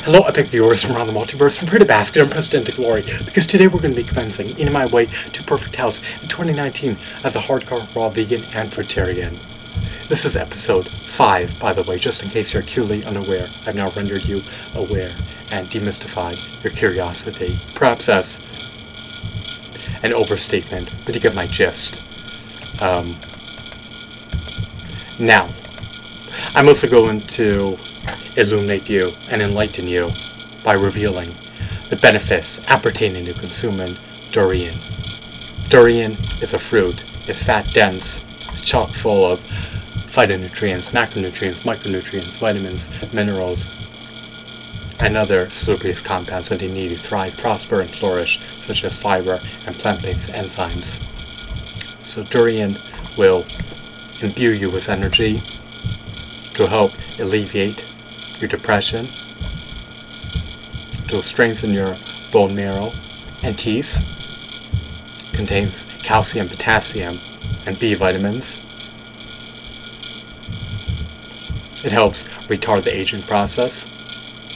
Hello, epic viewers from around the multiverse. Prepare to bask in unprecedented glory, because today we're going to be commencing In My Way to Perfect House in 2019 as a hardcore, raw, vegan, and fruitarian. This is episode 5, by the way, just in case you're acutely unaware. I've now rendered you aware and demystified your curiosity. Perhaps that's an overstatement, but you get my gist. Now, I'm also going to illuminate you and enlighten you by revealing the benefits appertaining to consuming durian. Durian is a fruit. It's fat dense. It's chock full of phytonutrients, macronutrients, micronutrients, vitamins, minerals, and other salubrious compounds that you need to thrive, prosper, and flourish, such as fiber and plant-based enzymes. So durian will imbue you with energy to help alleviate your depression, to strengthen your bone marrow and teeth. Contains calcium, potassium, and B vitamins. It helps retard the aging process.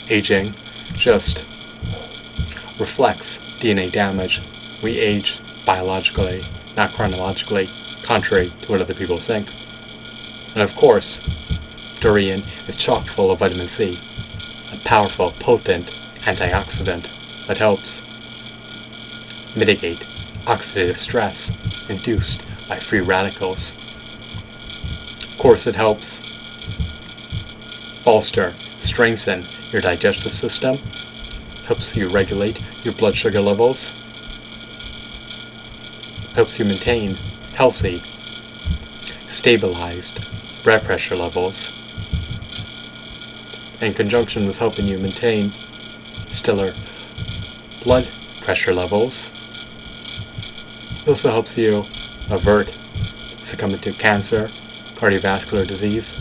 Aging just reflects DNA damage. We age biologically, not chronologically, contrary to what other people think. And of course, durian is chock full of vitamin C, a powerful, potent antioxidant that helps mitigate oxidative stress induced by free radicals. Of course, it helps bolster, strengthen your digestive system, helps you regulate your blood sugar levels, helps you maintain healthy, stabilized blood pressure levels, in conjunction with helping you maintain stellar blood pressure levels. It also helps you avert succumbing to cancer, cardiovascular disease,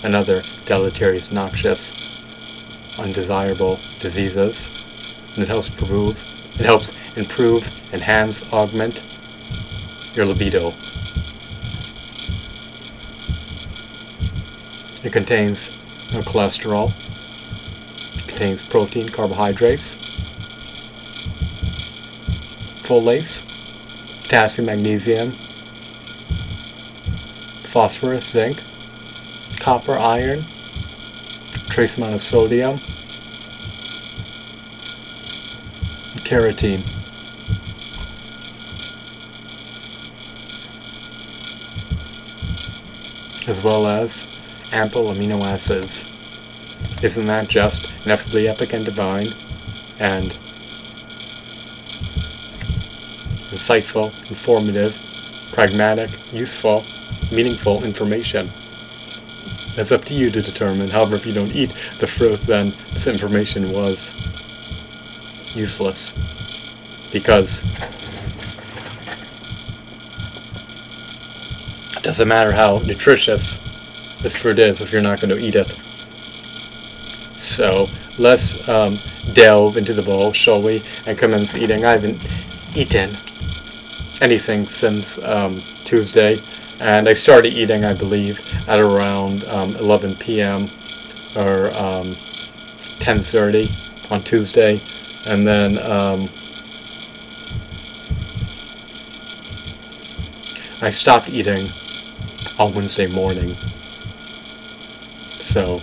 and other deleterious, noxious, undesirable diseases. And it helps improve, enhance, augment your libido. It contains no cholesterol. It contains protein, carbohydrates, folates, potassium, magnesium, phosphorus, zinc, copper, iron, trace amount of sodium, and carotene. As well as ample amino acids. Isn't that just ineffably epic and divine and insightful, informative, pragmatic, useful, meaningful information? It's up to you to determine. However, if you don't eat the fruit, then this information was useless, because it doesn't matter how nutritious this fruit is if you're not going to eat it. So let's delve into the bowl, shall we, and commence eating. I haven't eaten anything since Tuesday, and I started eating, I believe, at around 11 p.m. or 10:30 on Tuesday, and then I stopped eating on Wednesday morning. So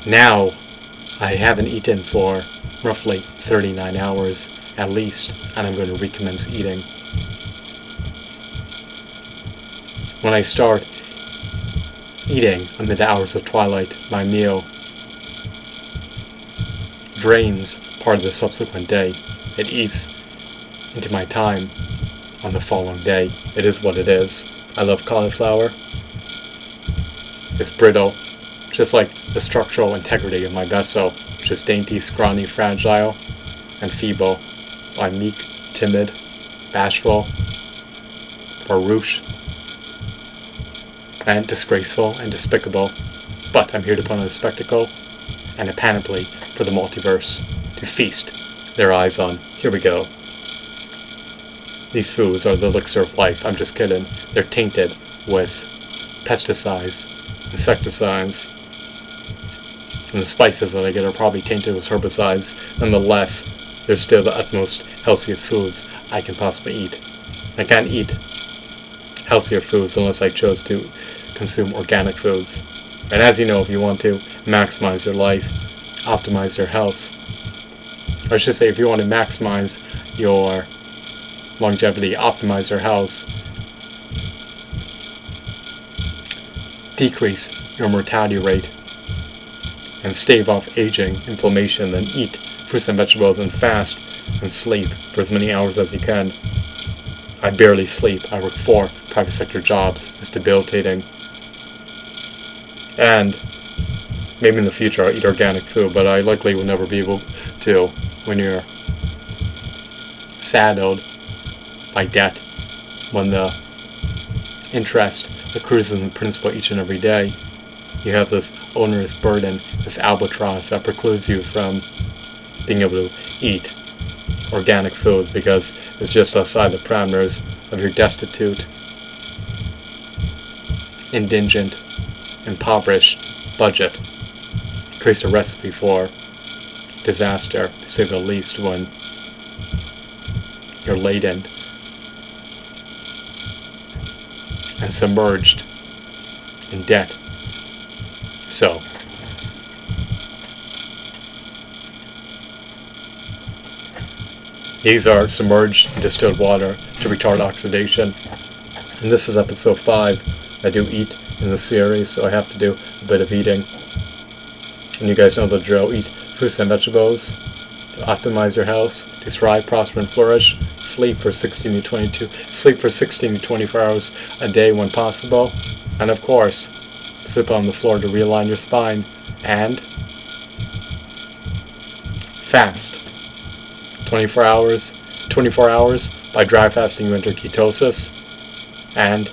now I haven't eaten for roughly 39 hours at least, and I'm going to recommence eating. When I start eating amid the hours of twilight, my meal drains part of the subsequent day. It eats into my time on the following day. It is what it is. I love cauliflower. It's brittle, just like the structural integrity of my vessel, which is dainty, scrawny, fragile, and feeble. I'm meek, timid, bashful, farouche, and disgraceful and despicable. But I'm here to put on a spectacle and a panoply for the multiverse to feast their eyes on. Here we go. These foods are the elixir of life. I'm just kidding. They're tainted with pesticides, insecticides, and the spices that I get are probably tainted with herbicides. Nonetheless, they're still the utmost healthiest foods I can possibly eat. I can't eat healthier foods unless I chose to consume organic foods. And as you know, if you want to maximize your life, optimize your health, or I should say, if you want to maximize your longevity, optimize your health, decrease your mortality rate, and stave off aging, inflammation, then eat fruits and vegetables and fast and sleep for as many hours as you can. I barely sleep. I work 4 private sector jobs. It's debilitating. And maybe in the future I'll eat organic food, but I likely will never be able to when you're saddled by debt, when the interest accrues in principal each and every day. You have this onerous burden, this albatross that precludes you from being able to eat organic foods because it's just outside the parameters of your destitute, indigent, impoverished budget. Creates a recipe for disaster, to say the least, when you're laden and submerged in debt. So, these are submerged in distilled water to retard oxidation. And this is episode 5. I do eat in the series, so I have to do a bit of eating. And you guys know the drill. Eat fruits and vegetables to optimize your health, to thrive, prosper, and flourish. Sleep for 16 to 24 hours a day when possible. And of course, sleep on the floor to realign your spine. And fast. 24 hours by dry fasting you enter ketosis, and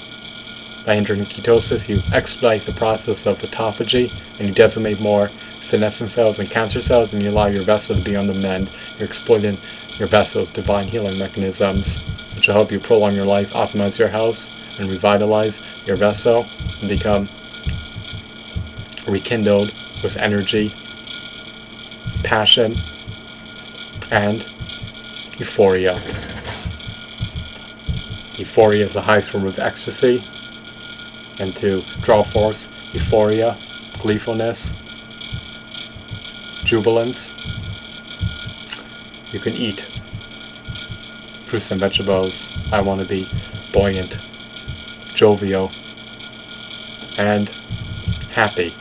by entering ketosis you expedite the process of autophagy and you decimate more senescent cells and cancer cells, and you allow your vessel to be on the mend. You're exploiting your vessel's divine healing mechanisms, which will help you prolong your life, optimize your health, and revitalize your vessel and become rekindled with energy, passion, and euphoria. Euphoria is the highest form of ecstasy, and to draw forth euphoria, gleefulness, jubilance, you can eat fruits and vegetables. I want to be buoyant, jovial, and happy.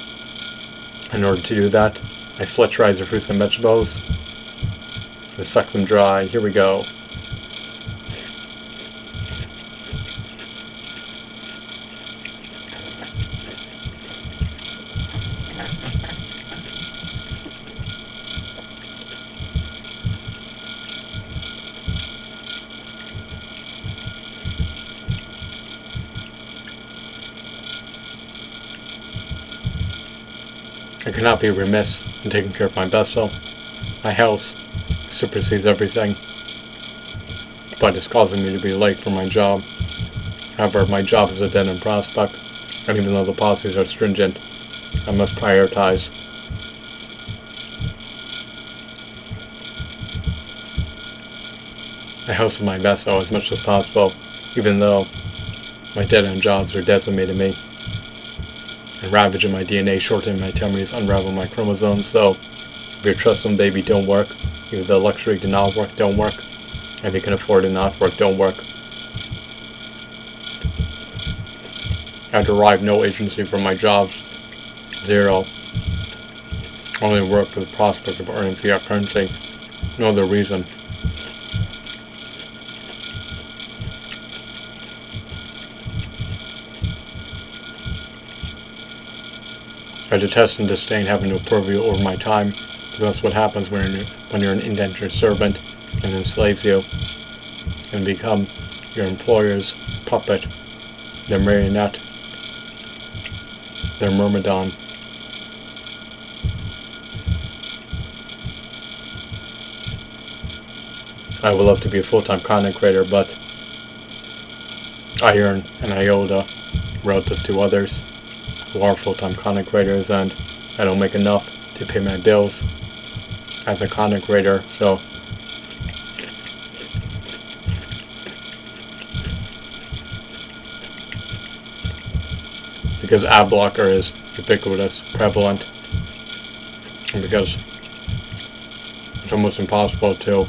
In order to do that, I fletcherize the fruits and vegetables and suck them dry. Here we go. I cannot be remiss in taking care of my vessel. My health supersedes everything, but it's causing me to be late for my job. However, my job is a dead-end prospect, and even though the policies are stringent, I must prioritize. The health of my vessel as much as possible, even though my dead-end jobs are decimating me and ravaging my DNA, shortening my telomeres, unraveling my chromosomes. So if your trust fund baby don't work, if the luxury to not work don't work, if you can afford to not work don't work. I derive no agency from my jobs, zero. I only work for the prospect of earning fiat currency, no other reason. I detest and disdain having no purview over my time. That's what happens when you're an indentured servant and enslaves you and become your employer's puppet, their marionette, their myrmidon. I would love to be a full-time content creator, but I earn an iota relative to others who are full-time content creators, and I don't make enough to pay my bills as a content creator. So because ad blocker is ubiquitous, prevalent, and because it's almost impossible to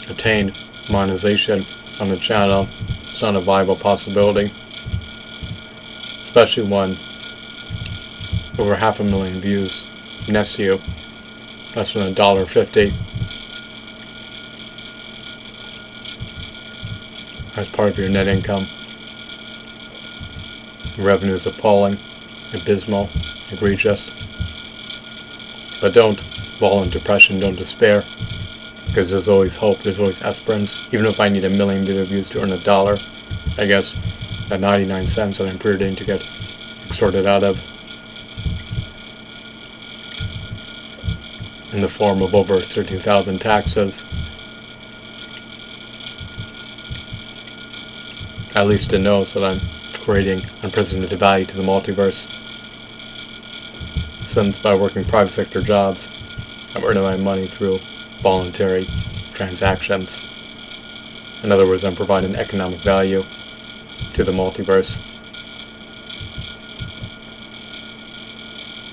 attain monetization on a channel, it's not a viable possibility, especially when over 500,000 views nets you less than $1.50 as part of your net income. The revenue is appalling, abysmal, egregious. But don't wallow in depression, don't despair, because there's always hope, there's always esperance. Even if I need 1 million video views to earn $1, I guess that 99 cents that I'm pretending to get extorted out of in the form of over 13,000 taxes, at least it knows that I'm creating unprecedented value to the multiverse, since by working private sector jobs, I'm earning my money through voluntary transactions. In other words, I'm providing economic value to the multiverse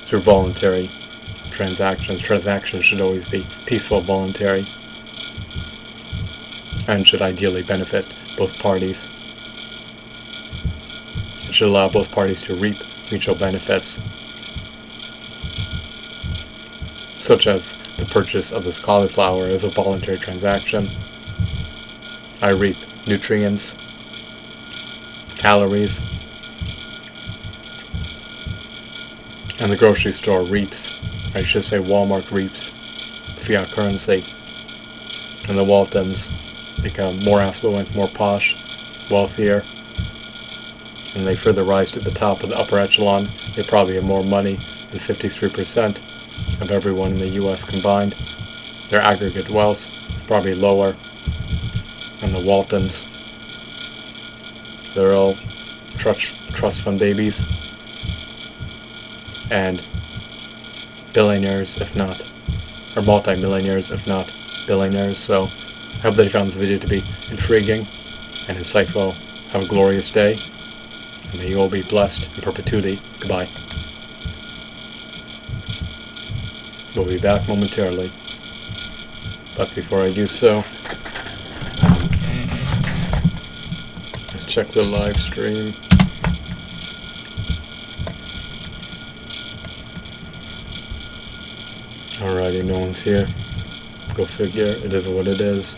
through voluntary transactions. Transactions should always be peaceful, voluntary, and should ideally benefit both parties. It should allow both parties to reap mutual benefits, such as the purchase of this cauliflower as a voluntary transaction. I reap nutrients, calories, and the grocery store reaps, I should say Walmart reaps, fiat currency, and the Waltons become more affluent, more posh, wealthier, and they further rise to the top of the upper echelon. They probably have more money than 53% of everyone in the US combined. Their aggregate wealth is probably lower than the Waltons. They're all trust fund babies and billionaires, if not, or multi-millionaires, if not billionaires. So I hope that you found this video to be intriguing and insightful. Have a glorious day, and may you all be blessed in perpetuity. Goodbye. We'll be back momentarily, but before I do so, let's check the live stream. Alrighty, no one's here. Go figure, it is what it is.